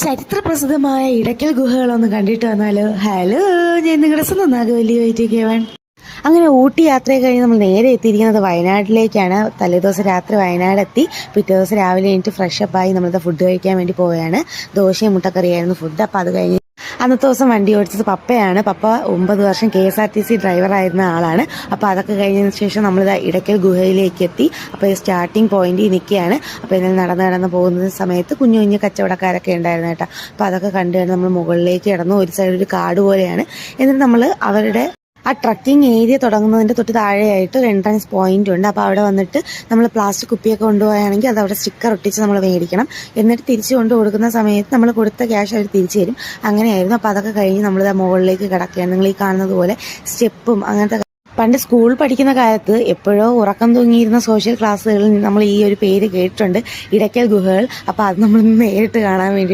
ചരിത്രപ്രസിദ്ധമായ ഇടയ്ക്കൽ ഗുഹകളൊന്ന് കണ്ടിട്ട് വന്നാലോ? ഹലോ, ഞാൻ നിങ്ങളുടെ സ്വന്തം നാഗവല്ലി വൈറ്റിക്കേവാൻ. അങ്ങനെ ഊട്ടി യാത്ര കഴിഞ്ഞ് നമ്മൾ നേരെ എത്തിയിരിക്കുന്നത് വയനാട്ടിലേക്കാണ്. തലേദിവസം രാത്രി വയനാട് എത്തി, പിറ്റേ ദിവസം രാവിലെ കഴിഞ്ഞിട്ട് ഫ്രഷപ്പായി നമ്മളിത് ഫുഡ് കഴിക്കാൻ വേണ്ടി പോവുകയാണ്. ദോശയും മുട്ടക്കറിയായിരുന്നു ഫുഡ്. അപ്പോൾ അത് കഴിഞ്ഞ് അന്നത്തെ ദിവസം വണ്ടി ഓടിച്ചത് പപ്പയാണ്. പപ്പ 9 വർഷം KSRTC ഡ്രൈവറായിരുന്ന ആളാണ്. അപ്പോൾ അതൊക്കെ കഴിഞ്ഞതിന് ശേഷം നമ്മളിത് ഇടയ്ക്കൽ ഗുഹയിലേക്ക് എത്തി. അപ്പോൾ ഈ സ്റ്റാർട്ടിങ് പോയിന്റിൽ നിൽക്കുകയാണ്. അപ്പോൾ ഇതിൽ നടന്ന് പോകുന്ന സമയത്ത് കുഞ്ഞു കുഞ്ഞു കച്ചവടക്കാരൊക്കെ ഉണ്ടായിരുന്നു കേട്ടോ. അപ്പോൾ അതൊക്കെ കണ്ടു നമ്മൾ മുകളിലേക്ക് കിടന്നു. ഒരു സൈഡ് ഒരു കാട് പോലെയാണ്. എന്നിട്ട് നമ്മൾ അവരുടെ ആ ട്രക്കിംഗ് ഏരിയ തുടങ്ങുന്നതിൻ്റെ തൊട്ട് താഴെയായിട്ട് ഒരു എൻട്രൻസ് പോയിന്റ് ഉണ്ട്. അപ്പോൾ അവിടെ വന്നിട്ട് നമ്മൾ പ്ലാസ്റ്റിക് കുപ്പിയൊക്കെ കൊണ്ടുപോയാണെങ്കിൽ അത് അവിടെ സ്റ്റിക്കർ ഒട്ടിച്ച് നമ്മൾ മേടിക്കണം. എന്നിട്ട് തിരിച്ചു കൊണ്ട് കൊടുക്കുന്ന സമയത്ത് നമ്മൾ കൊടുത്ത ക്യാഷ് അവർ തിരിച്ചു തരും. അങ്ങനെയായിരുന്നു. അപ്പോൾ അതൊക്കെ കഴിഞ്ഞ് നമ്മളിത് മുകളിലേക്ക് കിടക്കുകയാണ്. നിങ്ങൾ ഈ കാണുന്നത് പോലെ സ്റ്റെപ്പും അങ്ങനത്തെ. പണ്ട് സ്കൂൾ പഠിക്കുന്ന കാലത്ത് എപ്പോഴോ ഉറക്കം തൂങ്ങിയിരുന്ന സോഷ്യൽ ക്ലാസ്സുകളിൽ നമ്മൾ ഈ ഒരു പേര് കേട്ടിട്ടുണ്ട്, ഇടയ്ക്കൽ ഗുഹകൾ. അപ്പോൾ അത് നമ്മൾ നേരിട്ട് കാണാൻ വേണ്ടി